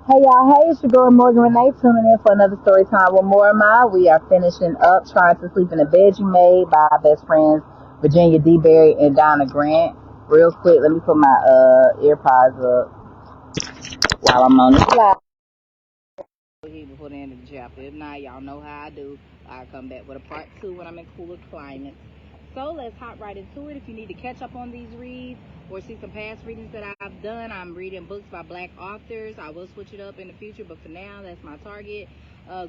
Hey y'all, hey, it's your girl Morgan Renee tuning in for another story time with more of my. We are finishing up Trying to Sleep in a Bed You Made by our best friends Virginia DeBerry and Donna Grant. Real quick, let me put my earpods up while I'm on the fly. Before the end of the chapter. If not, y'all know how I do. I come back with a part two when I'm in cooler climates. So let's hop right into it. If you need to catch up on these reads or see some past readings that I've done, I'm reading books by black authors. I will switch it up in the future, but for now, that's my target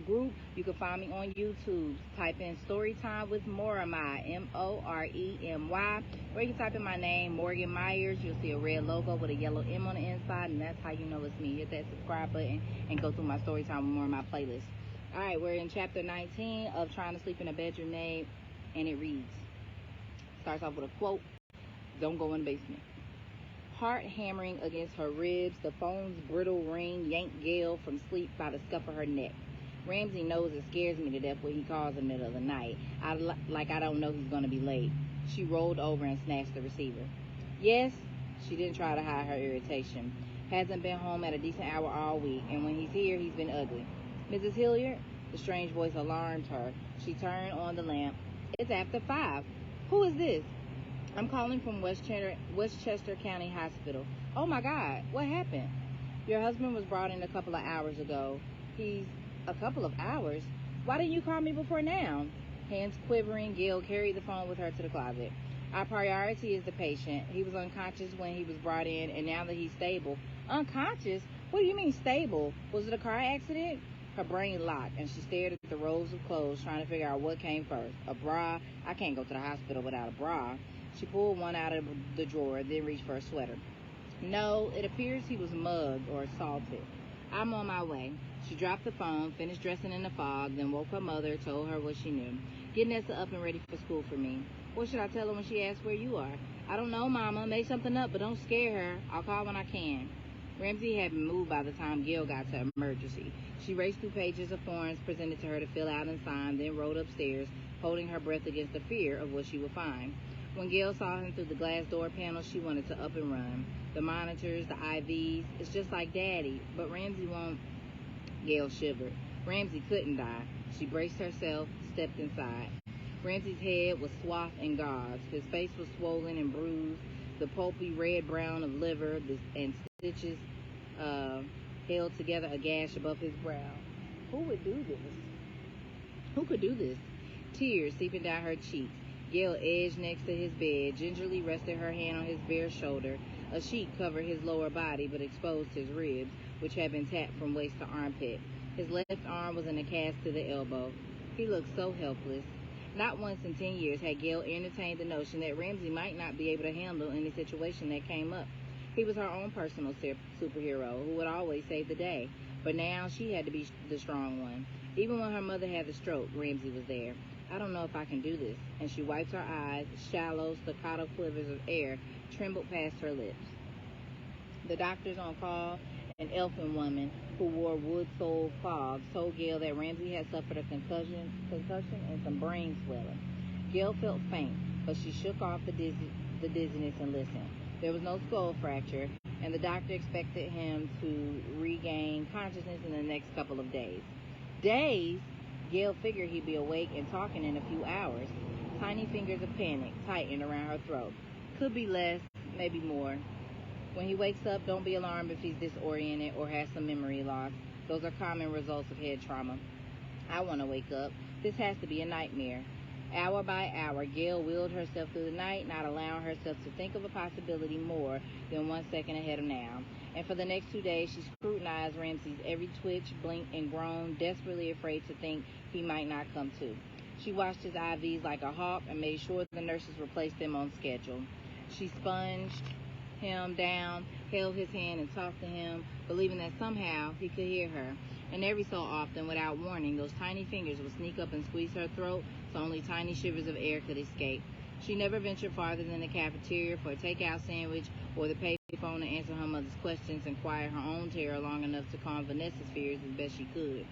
group. You can find me on YouTube. Type in Storytime with Moremy, Moremy, or you can type in my name, Morgan Myers. You'll see a red logo with a yellow M on the inside, and that's how you know it's me. Hit that subscribe button and go through my Storytime with Moremy playlist. All right, we're in chapter 19 of Trying to Sleep in a Bed You Made, and it reads. Starts off with a quote, "Don't go in the basement." Heart hammering against her ribs, the phone's brittle ring yanked Gail from sleep by the scuff of her neck. Ramsey knows it scares me to death when he calls in the middle of the night. I don't know he's going to be late. She rolled over and snatched the receiver. Yes, she didn't try to hide her irritation. Hasn't been home at a decent hour all week, and when he's here, he's been ugly. Mrs. Hilliard? The strange voice alarmed her. She turned on the lamp. It's after 5. Who is this? I'm calling from Westchester County Hospital. Oh my God, what happened? Your husband was brought in a couple of hours ago. He's a couple of hours? Why didn't you call me before now? Hands quivering, Gail carried the phone with her to the closet. Our priority is the patient. He was unconscious when he was brought in, and now that he's stable. Unconscious? What do you mean stable? Was it a car accident? Her brain locked, and she stared at the rows of clothes, trying to figure out what came first. A bra? I can't go to the hospital without a bra. She pulled one out of the drawer, then reached for a sweater. No, it appears he was mugged or assaulted. I'm on my way. She dropped the phone, finished dressing in the fog, then woke her mother, told her what she knew. Get Nessa up and ready for school for me. What should I tell her when she asks where you are? I don't know, Mama. Make something up, but don't scare her. I'll call when I can. Ramsey had been moved by the time Gail got to emergency. She raced through pages of forms presented to her to fill out and sign, then rode upstairs, holding her breath against the fear of what she would find. When Gail saw him through the glass door panel, she wanted to up and run. The monitors, the IVs, it's just like Daddy, but Ramsey won't. Gail shivered. Ramsey couldn't die. She braced herself, stepped inside. Ramsey's head was swathed in gauze. His face was swollen and bruised, the pulpy red-brown of liver and stitches held together a gash above his brow. Who would do this? Who could do this? Tears seeping down her cheeks. Gail edged next to his bed, gingerly rested her hand on his bare shoulder. A sheet covered his lower body but exposed his ribs, which had been tapped from waist to armpit. His left arm was in a cast to the elbow. He looked so helpless. Not once in 10 years had Gail entertained the notion that Ramsey might not be able to handle any situation that came up. He was her own personal superhero who would always save the day. But now she had to be the strong one. Even when her mother had the stroke, Ramsey was there. I don't know if I can do this. And she wiped her eyes. Shallow, staccato quivers of air trembled past her lips. The doctors on call, an elfin woman who wore wood-soled clogs, told Gail that Ramsey had suffered a concussion and some brain swelling. Gail felt faint, but she shook off the dizziness and listened. There was no skull fracture, and the doctor expected him to regain consciousness in the next couple of days. Days? Gail figured he'd be awake and talking in a few hours. Tiny fingers of panic tightened around her throat. Could be less, maybe more. When he wakes up, don't be alarmed if he's disoriented or has some memory loss. Those are common results of head trauma. I want to wake up. This has to be a nightmare. Hour by hour, Gail willed herself through the night, not allowing herself to think of a possibility more than 1 second ahead of now. And for the next 2 days, she scrutinized Ramsey's every twitch, blink, and groan, desperately afraid to think he might not come to. She watched his IVs like a hawk and made sure the nurses replaced them on schedule. She sponged him down, held his hand and talked to him, believing that somehow he could hear her. And every so often, without warning, those tiny fingers would sneak up and squeeze her throat so only tiny shivers of air could escape. She never ventured farther than the cafeteria for a takeout sandwich or the payphone to answer her mother's questions and quiet her own terror long enough to calm Vanessa's fears as best she could.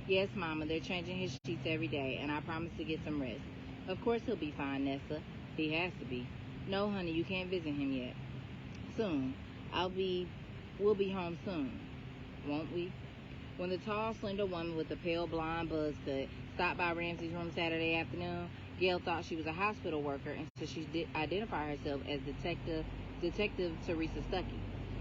Yes, Mama, they're changing his sheets every day, and I promise to get some rest. Of course he'll be fine, Nessa. He has to be. No, honey, you can't visit him yet. Soon. We'll be home soon. won't we? When the tall, slender woman with the pale blonde buzz cut stopped by Ramsey's room Saturday afternoon, Gail thought she was a hospital worker, and so she did identify herself as Detective Teresa Stuckey.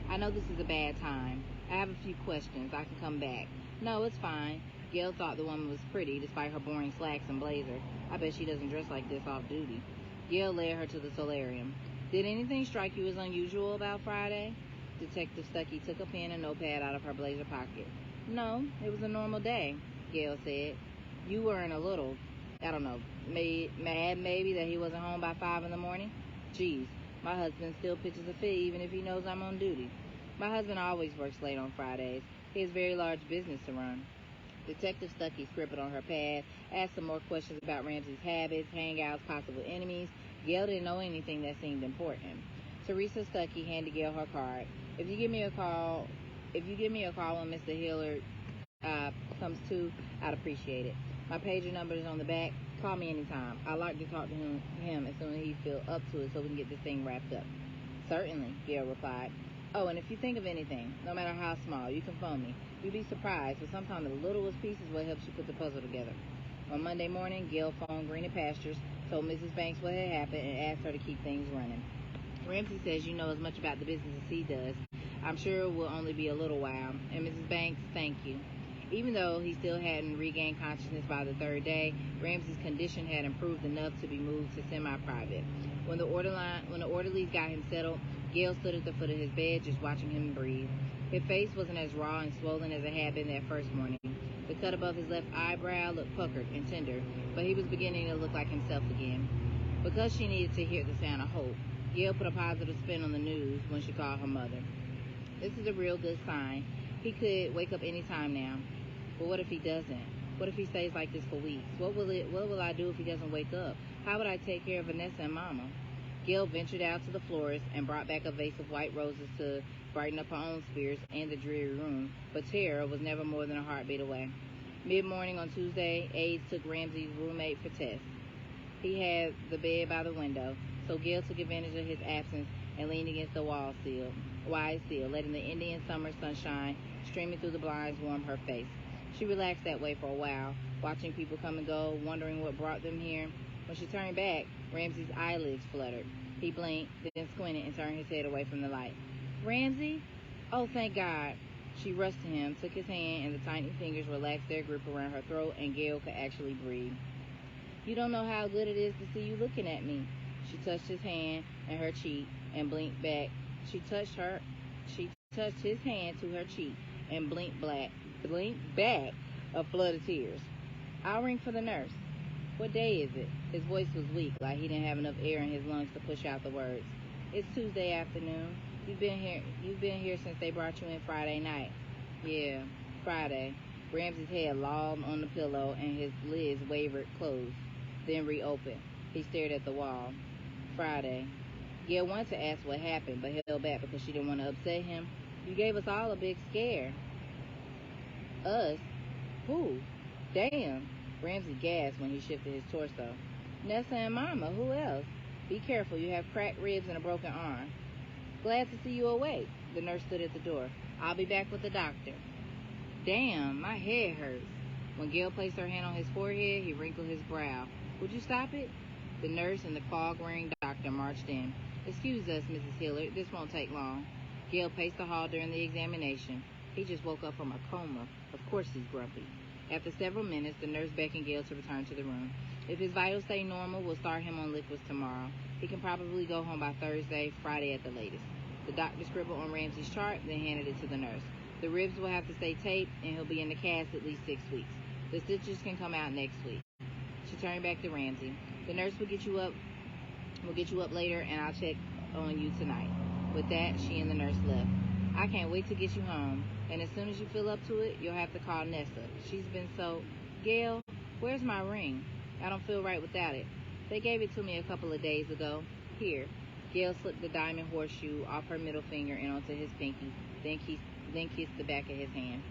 I know this is a bad time. I have a few questions. I can come back. No, it's fine. Gail thought the woman was pretty, despite her boring slacks and blazer. I bet she doesn't dress like this off duty. Gail led her to the solarium. Did anything strike you as unusual about Friday? Detective Stuckey took a pen and notepad out of her blazer pocket. No, it was a normal day, Gail said. You weren't a little, I don't know, mad maybe that he wasn't home by 5 in the morning? Geez, my husband still pitches a fit even if he knows I'm on duty. My husband always works late on Fridays. He has very large business to run. Detective Stuckey scribbled on her pad, asked some more questions about Ramsey's habits, hangouts, possible enemies. Gail didn't know anything that seemed important. Teresa Stuckey handed Gail her card. If you give me a call when Mr. Hillard comes to, I'd appreciate it. My pager number is on the back. Call me anytime. I'd like to talk to him as soon as he feels up to it so we can get this thing wrapped up. Certainly, Gail replied. Oh, and if you think of anything, no matter how small, you can phone me. You'd be surprised, but sometimes the littlest piece is what helps you put the puzzle together. On Monday morning, Gail phoned Greener Pastures, told Mrs. Banks what had happened, and asked her to keep things running. Ramsey says you know as much about the business as he does. I'm sure it will only be a little while. And Mrs. Banks, thank you. Even though he still hadn't regained consciousness by the third day, Ramsey's condition had improved enough to be moved to semi-private. When the orderlies got him settled, Gail stood at the foot of his bed just watching him breathe. His face wasn't as raw and swollen as it had been that first morning. The cut above his left eyebrow looked puckered and tender, but he was beginning to look like himself again. Because she needed to hear the sound of hope, Gail put a positive spin on the news when she called her mother. This is a real good sign. He could wake up any time now. But what if he doesn't? What if he stays like this for weeks? What will I do if he doesn't wake up? How would I take care of Vanessa and Mama? Gail ventured out to the florist and brought back a vase of white roses to brighten up her own spirits and the dreary room, but terror was never more than a heartbeat away. Mid-morning on Tuesday, aides took Ramsey's roommate for tests. He had the bed by the window, so Gail took advantage of his absence and leaned against the wide sill, letting the Indian summer sunshine streaming through the blinds warm her face. She relaxed that way for a while, watching people come and go, wondering what brought them here. When she turned back, Ramsey's eyelids fluttered. He blinked, then squinted and turned his head away from the light. Ramsey? Oh, thank God. She rushed to him, took his hand, and the tiny fingers relaxed their grip around her throat, and Gail could actually breathe. You don't know how good it is to see you looking at me. She touched his hand and her cheek and blinked back. She touched his hand to her cheek and blinked back a flood of tears. I'll ring for the nurse. What day is it? His voice was weak, like he didn't have enough air in his lungs to push out the words. It's Tuesday afternoon. You've been here since they brought you in Friday night. Yeah, Friday. Ramsey's head lolled on the pillow and his lids wavered closed, then reopened. He stared at the wall. Friday. Gail wanted to ask what happened, but held back because she didn't want to upset him. You gave us all a big scare. Us? Who? Damn. Ramsey gasped when he shifted his torso. Nessa and Mama, who else? Be careful, you have cracked ribs and a broken arm. Glad to see you awake. The nurse stood at the door. I'll be back with the doctor. Damn, my head hurts. When Gail placed her hand on his forehead, he wrinkled his brow. Would you stop it? The nurse and the fog-wearing doctor marched in. Excuse us, Mrs. Hillard. This won't take long. Gail paced the hall during the examination. He just woke up from a coma. Of course he's grumpy. After several minutes, the nurse beckoned Gail to return to the room. If his vitals stay normal, we'll start him on liquids tomorrow. He can probably go home by Thursday, Friday at the latest. The doctor scribbled on Ramsey's chart, then handed it to the nurse. The ribs will have to stay taped, and he'll be in the cast at least 6 weeks. The stitches can come out next week. She turned back to Ramsey. The nurse will get you up later, and I'll check on you tonight. With that, she and the nurse left. I can't wait to get you home, and as soon as you feel up to it, you'll have to call Nessa. She's been so... Gail, where's my ring? I don't feel right without it. They gave it to me a couple of days ago. Here. Gail slipped the diamond horseshoe off her middle finger and onto his pinky, then kissed the back of his hand.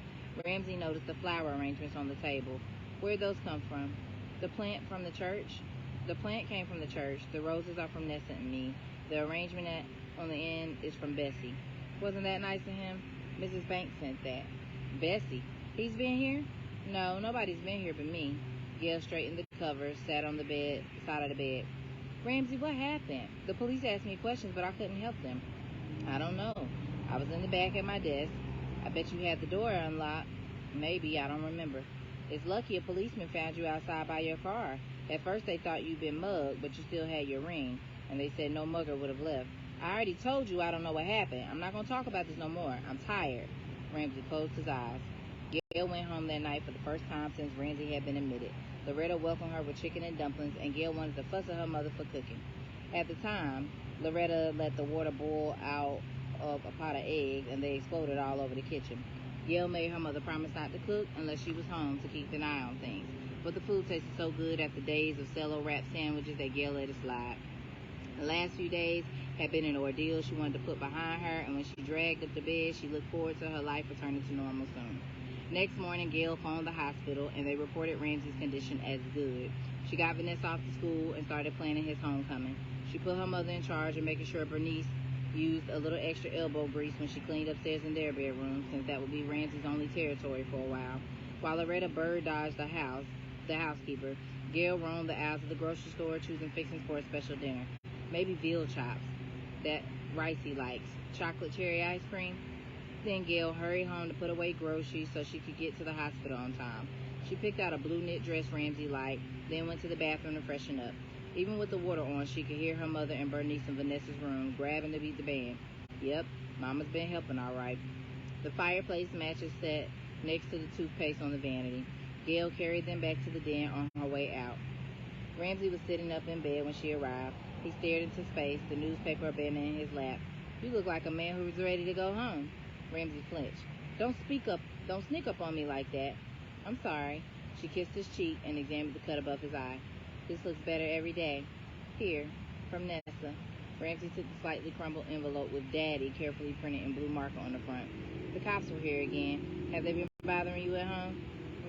Ramsey noticed the flower arrangements on the table. Where'd those come from? The plant from the church? The plant came from the church. The roses are from Nessa and me. The arrangement on the end is from Bessie. Wasn't that nice of him? Mrs. Banks sent that. Bessie. He's been here? No, nobody's been here but me. Gail straightened the covers, sat on the side of the bed. Ramsey, what happened? The police asked me questions, but I couldn't help them. I don't know. I was in the back at my desk. I bet you had the door unlocked. Maybe, I don't remember. It's lucky a policeman found you outside by your car. At first they thought you'd been mugged, but you still had your ring. And they said no mugger would have left. I already told you I don't know what happened. I'm not going to talk about this no more. I'm tired. Ramsey closed his eyes. Gail went home that night for the first time since Ramsey had been admitted. Loretta welcomed her with chicken and dumplings, and Gail wanted to fuss at her mother for cooking. At the time, Loretta let the water boil out of a pot of eggs, and they exploded all over the kitchen. Gail made her mother promise not to cook unless she was home to keep an eye on things. But the food tasted so good after days of cello-wrapped sandwiches that Gail let it slide. The last few days had been an ordeal she wanted to put behind her, and when she dragged up to bed, she looked forward to her life returning to normal soon. Next morning, Gail phoned the hospital, and they reported Ramsey's condition as good. She got Vanessa off to school and started planning his homecoming. She put her mother in charge of making sure Bernice used a little extra elbow grease when she cleaned upstairs in their bedroom, since that would be Ramsey's only territory for a while. While Loretta bird dodged the housekeeper, Gail roamed the aisles of the grocery store, choosing fixings for a special dinner. Maybe veal chops, that Ricey likes, chocolate cherry ice cream. Then Gail hurried home to put away groceries so she could get to the hospital on time. She picked out a blue knit dress Ramsey liked, then went to the bathroom to freshen up. Even with the water on, she could hear her mother and Bernice in Vanessa's room, grabbing to beat the band. Yep, Mama's been helping all right. The fireplace matches set next to the toothpaste on the vanity. Gail carried them back to the den on her way out. Ramsey was sitting up in bed when she arrived. He stared into space, the newspaper bending in his lap. You look like a man who was ready to go home. Ramsey flinched. Don't sneak up on me like that. I'm sorry. She kissed his cheek and examined the cut above his eye. This looks better every day. Here, from Nessa. Ramsey took the slightly crumbled envelope with Daddy carefully printed in blue marker on the front. The cops were here again. Have they been bothering you at home?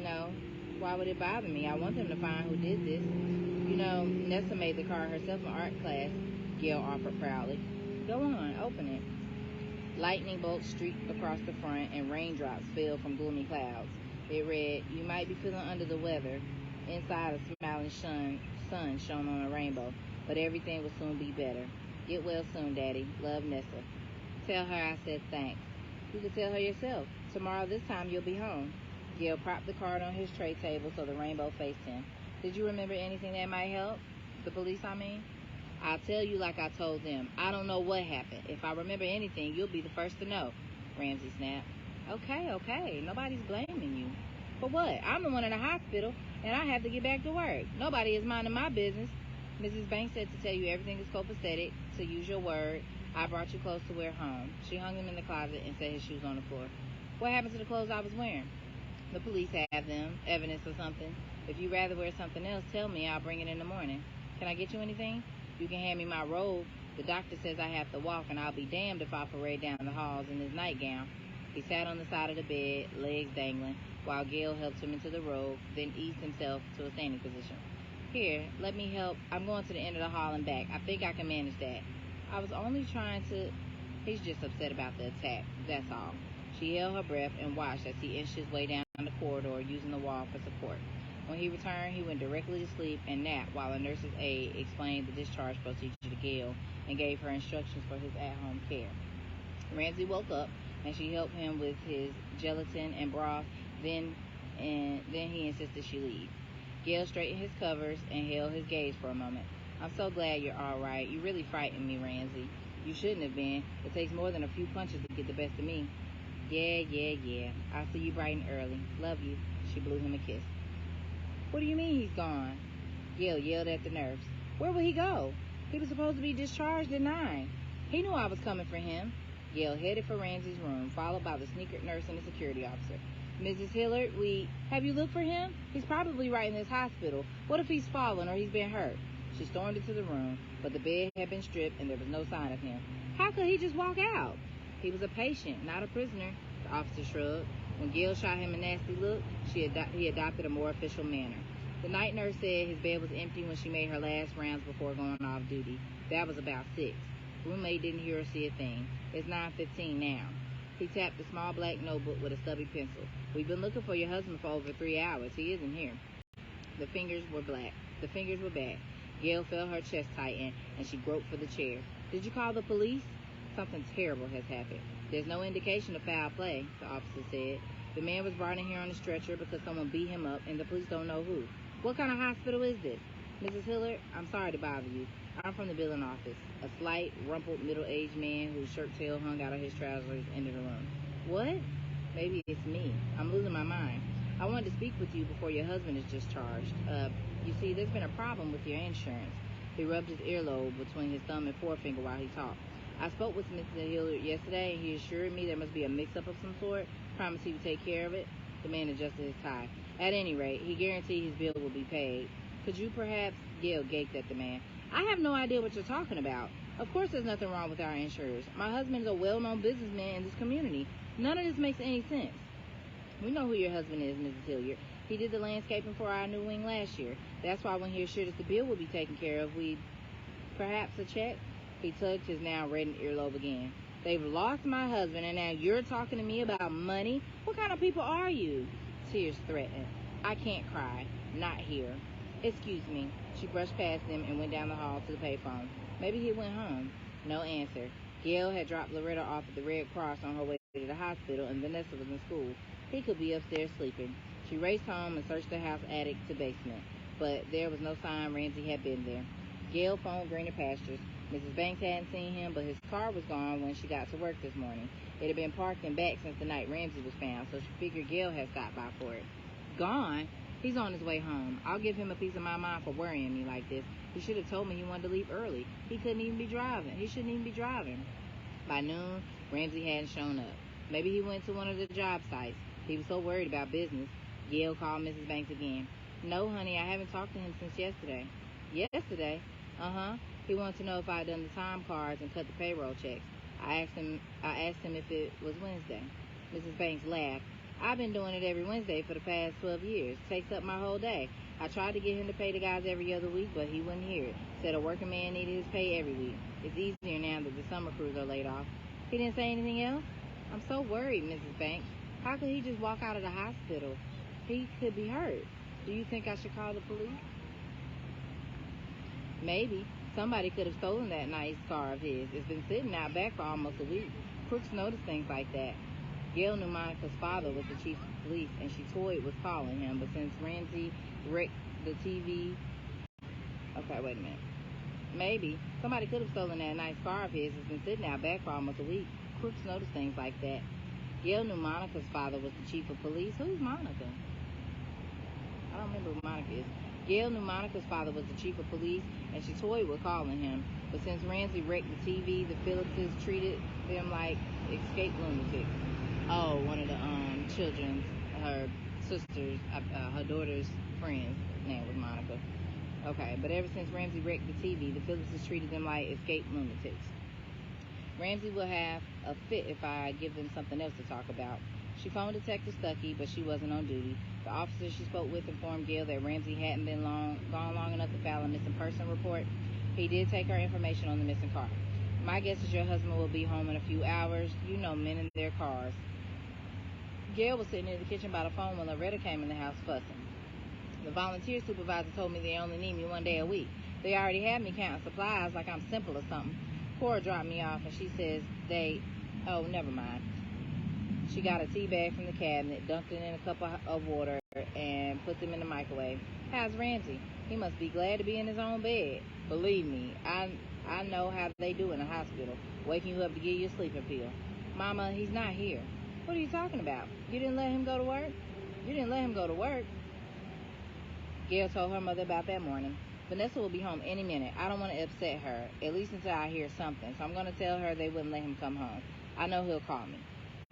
No. Why would it bother me? I want them to find who did this. You know, Nessa made the card herself in art class, Gail offered proudly. Go on, open it. Lightning bolts streaked across the front, and raindrops fell from gloomy clouds. It read, you might be feeling under the weather. Inside, a smiling sun shone on a rainbow, but everything will soon be better. Get well soon, Daddy. Love, Nessa. Tell her I said thanks. You can tell her yourself. Tomorrow this time you'll be home. Gail propped the card on his tray table so the rainbow faced him. Did you remember anything that might help? The police, I mean? I'll tell you like I told them. I don't know what happened. If I remember anything, you'll be the first to know. Ramsey snapped. Okay. Nobody's blaming you. For what? I'm the one in the hospital, and I have to get back to work. Nobody is minding my business. Mrs. Banks said to tell you everything is copacetic. To use your word, I brought you clothes to wear home. She hung them in the closet and set his shoes on the floor. What happened to the clothes I was wearing? The police have them. Evidence or something. If you'd rather wear something else, tell me. I'll bring it in the morning. Can I get you anything? You can hand me my robe. The doctor says I have to walk, and I'll be damned if I parade down the halls in this nightgown. He sat on the side of the bed, legs dangling, while Gail helped him into the robe, then eased himself to a standing position. Here, let me help. I'm going to the end of the hall and back. I think I can manage that. I was only trying to... He's just upset about the attack. That's all. She held her breath and watched as he inched his way down the corridor, using the wall for support. When he returned, he went directly to sleep and napped while a nurse's aide explained the discharge procedure to Gail and gave her instructions for his at-home care. Ramsey woke up, and she helped him with his gelatin and broth. Then he insisted she leave. Gail straightened his covers and held his gaze for a moment. I'm so glad you're all right. You really frightened me, Ramsey. You shouldn't have been. It takes more than a few punches to get the best of me. Yeah. I'll see you bright and early. Love you. She blew him a kiss. What do you mean he's gone? Gail yelled at the nurse. Where will he go? He was supposed to be discharged at 9. He knew I was coming for him. Gail headed for Ramsey's room, followed by the sneakered nurse and the security officer. Mrs. Hillard, have you looked for him? He's probably right in this hospital. What if he's fallen or he's been hurt? She stormed into the room, but the bed had been stripped and there was no sign of him. How could he just walk out? He was a patient, not a prisoner, the officer shrugged. When Gail shot him a nasty look, he adopted a more official manner. The night nurse said his bed was empty when she made her last rounds before going off duty. That was about 6. Roommate didn't hear or see a thing. It's 9:15 now. He tapped the small black notebook with a stubby pencil. We've been looking for your husband for over 3 hours. He isn't here. The fingers were back. Gail felt her chest tighten, and she groped for the chair. Did you call the police? Something terrible has happened. There's no indication of foul play, the officer said. The man was brought in here on a stretcher because someone beat him up, and the police don't know who. What kind of hospital is this? Mrs. Hillard, I'm sorry to bother you. I'm from the billing office. A slight, rumpled, middle-aged man whose shirt tail hung out of his trousers entered the room. What? Maybe it's me. I'm losing my mind. I wanted to speak with you before your husband is discharged. You see, there's been a problem with your insurance. He rubbed his earlobe between his thumb and forefinger while he talked. I spoke with Mr. Hillard yesterday, and he assured me there must be a mix-up of some sort. Promised he would take care of it. The man adjusted his tie. At any rate, he guaranteed his bill will be paid. Could you perhaps... Gail gaped at the man. I have no idea what you're talking about. Of course there's nothing wrong with our insurers. My husband is a well-known businessman in this community. None of this makes any sense. We know who your husband is, Mrs. Hilliard. He did the landscaping for our new wing last year. That's why when he assured us the bill would be taken care of, perhaps a check? He tugged his now reddened earlobe again. They've lost my husband, and now you're talking to me about money? What kind of people are you? Tears threatened. I can't cry. Not here. Excuse me. She brushed past him and went down the hall to the payphone. Maybe he went home. No answer. Gail had dropped Loretta off at the Red Cross on her way to the hospital, and Vanessa was in school. He could be upstairs sleeping. She raced home and searched the house attic to basement, but there was no sign Ramsey had been there. Gail phoned Greener Pastures. Mrs. Banks hadn't seen him, but his car was gone when she got to work this morning. It had been parked in back since the night Ramsey was found, so she figured Gail had stopped by for it. Gone? He's on his way home. I'll give him a piece of my mind for worrying me like this. He should have told me he wanted to leave early. He shouldn't even be driving. By noon, Ramsey hadn't shown up. Maybe he went to one of the job sites. He was so worried about business. Gail called Mrs. Banks again. No, honey, I haven't talked to him since yesterday. Yesterday? Uh-huh. He wanted to know if I had done the time cards and cut the payroll checks. I asked him if it was Wednesday. Mrs. Banks laughed. I've been doing it every Wednesday for the past 12 years. Takes up my whole day. I tried to get him to pay the guys every other week, but he wouldn't hear it. Said a working man needed his pay every week. It's easier now that the summer crews are laid off. He didn't say anything else? I'm so worried, Mrs. Banks. How could he just walk out of the hospital? He could be hurt. Do you think I should call the police? Maybe. Somebody could have stolen that nice car of his. It's been sitting out back for almost a week. Crooks notice things like that. Gail knew Monica's father was the chief of police, and she toyed with calling him, but since Ramsey wrecked the TV... Okay, wait a minute. Maybe. Somebody could have stolen that nice car of his. It's been sitting out back for almost a week. Crooks notice things like that. Gail knew Monica's father was the chief of police. Who's Monica? I don't remember who Monica is. Gail knew Monica's father was the chief of police, and she toyed with calling him. But since Ramsey wrecked the TV, the Phillipses treated them like escaped lunatics. Oh, one of the children's, her sister's, her daughter's friend's name was Monica. Okay, but ever since Ramsey wrecked the TV, the Phillipses treated them like escaped lunatics. Ramsey will have a fit if I give them something else to talk about. She phoned Detective Stuckey, but she wasn't on duty. The officer she spoke with informed Gail that Ramsey hadn't been gone long enough to file a missing person report. He did take her information on the missing car. My guess is your husband will be home in a few hours. You know men in their cars. Gail was sitting in the kitchen by the phone when Loretta came in the house fussing. The volunteer supervisor told me they only need me 1 day a week. They already had me counting supplies like I'm simple or something. Cora dropped me off and she says oh, never mind. She got a tea bag from the cabinet, dunked it in a cup of water, and put them in the microwave. How's Ramsey? He must be glad to be in his own bed. Believe me, I know how they do in the hospital, waking you up to give you a sleeping pill. Mama, he's not here. What are you talking about? You didn't let him go to work? You didn't let him go to work? Gail told her mother about that morning. Vanessa will be home any minute. I don't want to upset her, at least until I hear something, so I'm going to tell her they wouldn't let him come home. I know he'll call me.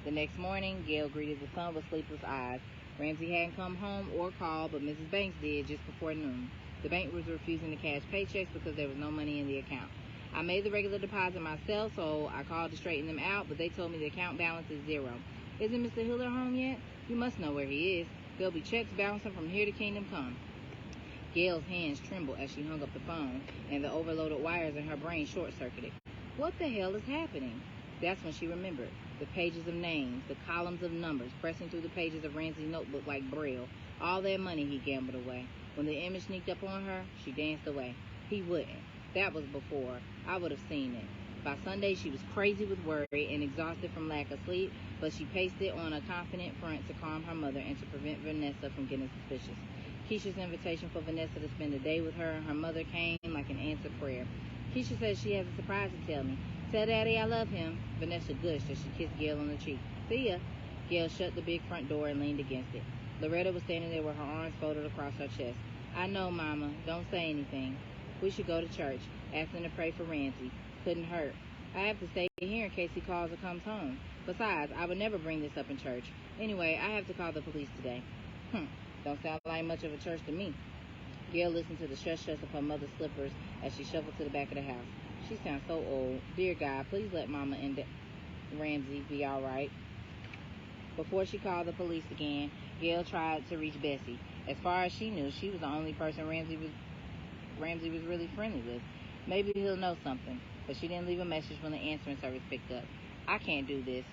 The next morning, Gail greeted the sun with sleepless eyes. Ramsey hadn't come home or called, but Mrs. Banks did just before noon. The bank was refusing to cash paychecks because there was no money in the account. I made the regular deposit myself, so I called to straighten them out, but they told me the account balance is zero. Isn't Mr. Hiller home yet? You must know where he is. There'll be checks bouncing from here to Kingdom Come. Gail's hands trembled as she hung up the phone, and the overloaded wires in her brain short-circuited. What the hell is happening? That's when she remembered. The pages of names, the columns of numbers, pressing through the pages of Ramsey's notebook like braille. All that money he gambled away. When the image sneaked up on her, she danced away. He wouldn't. That was before. I would have seen it. By Sunday, she was crazy with worry and exhausted from lack of sleep, but she paced it on a confident front to calm her mother and to prevent Vanessa from getting suspicious. Keisha's invitation for Vanessa to spend the day with her and her mother came like an answered prayer. Keisha says she has a surprise to tell me. Tell Daddy I love him. Vanessa gushed as she kissed Gail on the cheek. See ya. Gail shut the big front door and leaned against it. Loretta was standing there with her arms folded across her chest. I know, Mama. Don't say anything. We should go to church. Ask them to pray for Ramsey. Couldn't hurt. I have to stay here in case he calls or comes home. Besides, I would never bring this up in church. Anyway, I have to call the police today. Don't sound like much of a church to me. Gail listened to the shush-shush of her mother's slippers as she shuffled to the back of the house. She sounds so old. Dear God, please let Mama and Ramsey be all right. Before she called the police again, Gail tried to reach Bessie. As far as she knew, she was the only person Ramsey was really friendly with. Maybe he'll know something. But she didn't leave a message when the answering service picked up. I can't do this.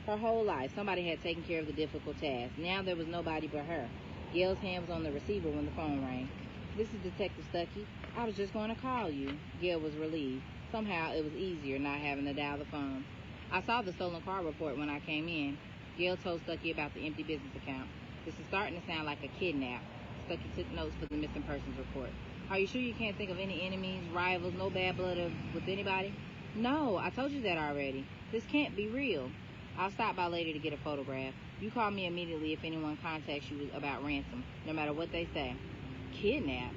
Her whole life, somebody had taken care of the difficult task. Now there was nobody but her. Gail's hand was on the receiver when the phone rang. This is Detective Stuckey. I was just going to call you. Gail was relieved. Somehow it was easier not having to dial the phone. I saw the stolen car report when I came in. Gail told Stuckey about the empty business account. This is starting to sound like a kidnap. Stuckey took notes for the missing persons report. Are you sure you can't think of any enemies, rivals, no bad blood with anybody? No, I told you that already. This can't be real. I'll stop by later to get a photograph. You call me immediately if anyone contacts you about ransom, no matter what they say. Kidnap?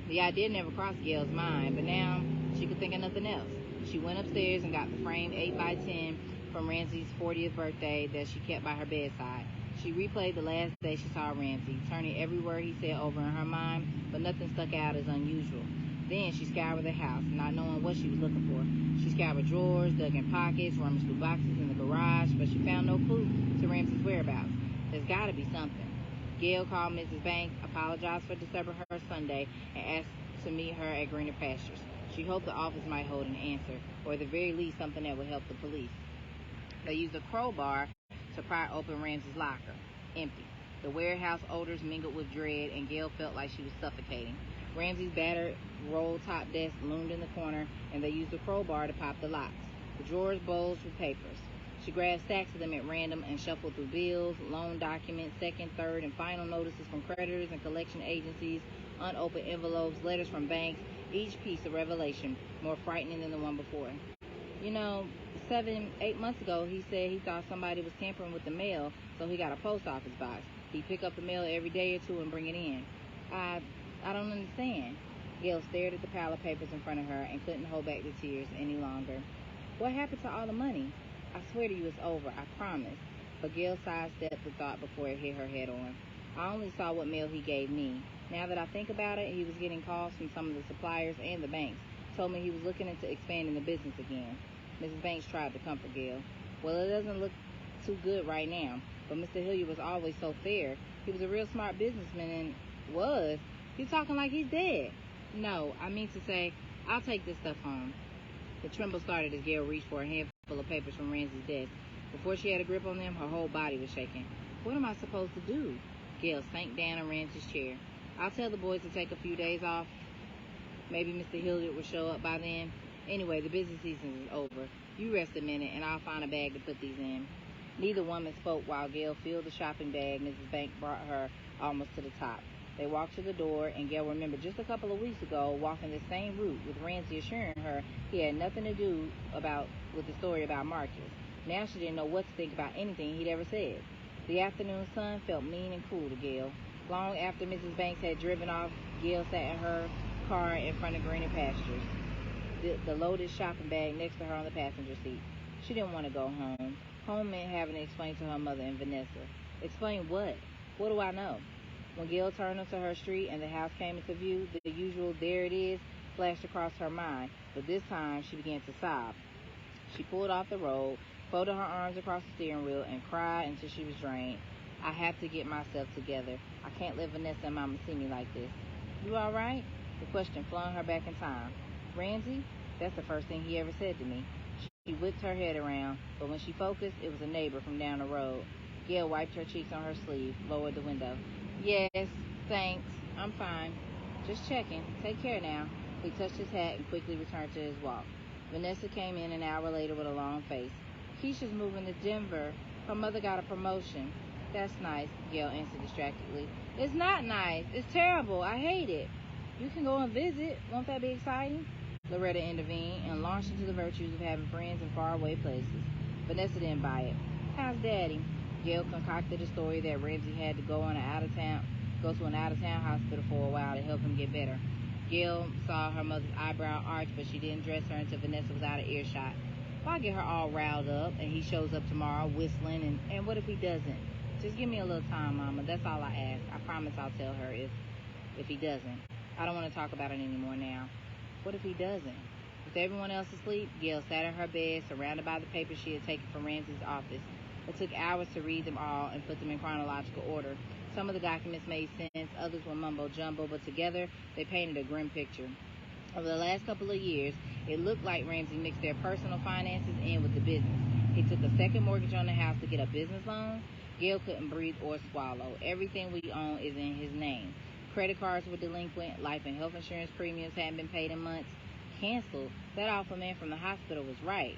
The idea never crossed Gail's mind, but now she could think of nothing else. She went upstairs and got the framed 8x10 from Ramsey's 40th birthday that she kept by her bedside. She replayed the last day she saw Ramsey, turning every word he said over in her mind, but nothing stuck out as unusual. Then she scoured the house, not knowing what she was looking for. She scoured drawers, dug in pockets, rummaged through boxes in the garage, but she found no clue to Ramsey's whereabouts. There's got to be something. Gail called Mrs. Banks, apologized for disturbing her Sunday, and asked to meet her at Greener Pastures. She hoped the office might hold an answer, or at the very least something that would help the police. They used a crowbar to pry open Ramsey's locker. Empty. The warehouse odors mingled with dread, and Gail felt like she was suffocating. Ramsey's battered roll-top desk loomed in the corner, and they used a crowbar to pop the locks. The drawers bulged with papers. She grabbed stacks of them at random and shuffled through bills, loan documents, second, third, and final notices from creditors and collection agencies, unopened envelopes, letters from banks, each piece a revelation, more frightening than the one before. 7-8 months ago, he said he thought somebody was tampering with the mail, so he got a post office box. He'd pick up the mail every day or two and bring it in. I don't understand. Gail stared at the pile of papers in front of her and couldn't hold back the tears any longer. What happened to all the money? I swear to you it's over, I promise. But Gail sidestepped the thought before it hit her head on. I only saw what mail he gave me. Now that I think about it, he was getting calls from some of the suppliers and the banks. Told me he was looking into expanding the business again. Mrs. Banks tried to comfort Gail. Well, it doesn't look too good right now, but Mr. Hilliard was always so fair. He was a real smart businessman and was. You're talking like he's dead. No, I mean to say, I'll take this stuff home. The tremble started as Gail reached for a handful of papers from Ramsey's desk. Before she had a grip on them, her whole body was shaking. What am I supposed to do? Gail sank down in Ramsey's chair. I'll tell the boys to take a few days off. Maybe Mr. Hilliard will show up by then. Anyway, the busy season is over. You rest a minute, and I'll find a bag to put these in. Neither woman spoke while Gail filled the shopping bag Mrs. Banks brought her almost to the top. They walked to the door, and Gail remembered just a couple of weeks ago walking the same route with Ramsey assuring her he had nothing to do with the story about Marcus. Now she didn't know what to think about anything he'd ever said. The afternoon sun felt mean and cruel to Gail. Long after Mrs. Banks had driven off, Gail sat in her car in front of Greener Pastures, the loaded shopping bag next to her on the passenger seat. She didn't want to go home. Home meant having to explain to her mother and Vanessa. Explain what? What do I know? When Gail turned onto her street and the house came into view, the usual "there it is" flashed across her mind, but this time she began to sob. She pulled off the road, folded her arms across the steering wheel, and cried until she was drained. I have to get myself together. I can't let Vanessa and Mama see me like this. You all right? The question flung her back in time. Ramsey? That's the first thing he ever said to me. She whipped her head around, but when she focused, it was a neighbor from down the road. Gail wiped her cheeks on her sleeve, lowered the window. Yes, thanks. I'm fine. Just checking. Take care now. He touched his hat and quickly returned to his walk. Vanessa came in an hour later with a long face. Keisha's moving to Denver. Her mother got a promotion. That's nice, Gail answered distractedly. It's not nice. It's terrible. I hate it. You can go and visit. Won't that be exciting? Loretta intervened and launched into the virtues of having friends in faraway places. Vanessa didn't buy it. How's Daddy? Gail concocted a story that Ramsey had to go to an out-of-town hospital for a while to help him get better. Gail saw her mother's eyebrow arch, but she didn't dress her until Vanessa was out of earshot. Why get her all riled up and he shows up tomorrow whistling, and what if he doesn't? Just give me a little time, Mama. That's all I ask. I promise I'll tell her if he doesn't. I don't want to talk about it anymore now. What if he doesn't? With everyone else asleep, Gail sat in her bed, surrounded by the papers she had taken from Ramsey's office. It took hours to read them all and put them in chronological order. Some of the documents made sense, others were mumbo-jumbo, but together they painted a grim picture. Over the last couple of years, it looked like Ramsey mixed their personal finances in with the business. He took a second mortgage on the house to get a business loan. Gail couldn't breathe or swallow. Everything we own is in his name. Credit cards were delinquent. Life and health insurance premiums hadn't been paid in months. Canceled. That awful man from the hospital was right.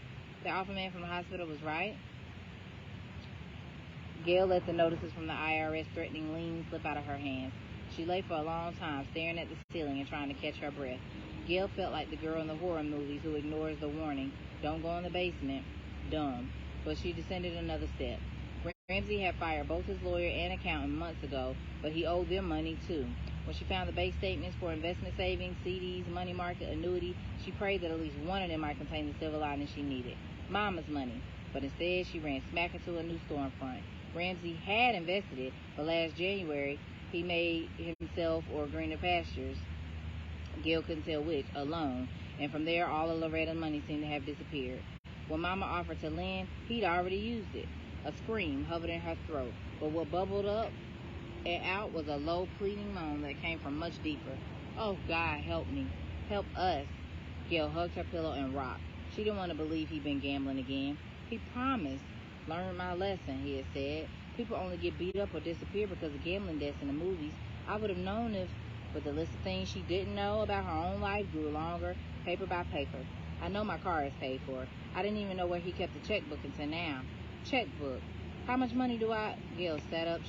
Gail let the notices from the IRS threatening liens slip out of her hands. She lay for a long time, staring at the ceiling and trying to catch her breath. Gail felt like the girl in the horror movies who ignores the warning, don't go in the basement, dumb. But she descended another step. Ramsey had fired both his lawyer and accountant months ago, but he owed them money too. When she found the bank statements for investment savings, CDs, money market, annuity, she prayed that at least one of them might contain the silver lining she needed. Mama's money. But instead, she ran smack into a new stormfront. Ramsey had invested it, but last January, he made himself or greener pastures, Gail couldn't tell which, alone, and from there, all of Loretta's money seemed to have disappeared. When Mama offered to lend, he'd already used it. A scream hovered in her throat, but what bubbled up and out was a low, pleading moan that came from much deeper. Oh, God, help me. Help us. Gail hugged her pillow and rocked. She didn't want to believe he'd been gambling again. He promised. Learned my lesson, he had said. People only get beat up or disappear because of gambling debts in the movies. I would have known if... But the list of things she didn't know about her own life grew longer, paper by paper. I know my car is paid for. I didn't even know where he kept the checkbook until now. Checkbook. How much money do I... Gail sat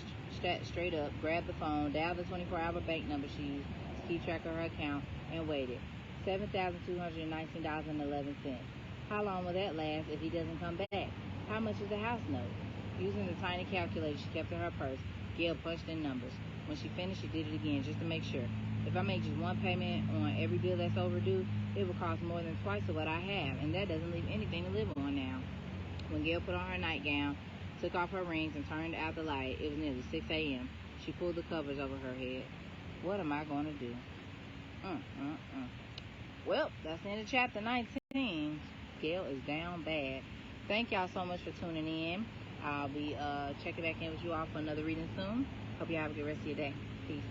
straight up, grabbed the phone, dialed the 24-hour bank number she used to keep track of her account, and waited. $7,219.11. How long will that last if he doesn't come back? How much is the house note? Using the tiny calculator she kept in her purse, Gail punched in numbers. When she finished, she did it again just to make sure. If I make just one payment on every bill that's overdue, it will cost more than twice of what I have, and that doesn't leave anything to live on now. When Gail put on her nightgown, took off her rings, and turned out the light, it was nearly 6 a.m. She pulled the covers over her head. What am I going to do? Well, that's the end of chapter 19. Gail is down bad. Thank y'all so much for tuning in. I'll be checking back in with you all for another reading soon. Hope you have a good rest of your day. Peace.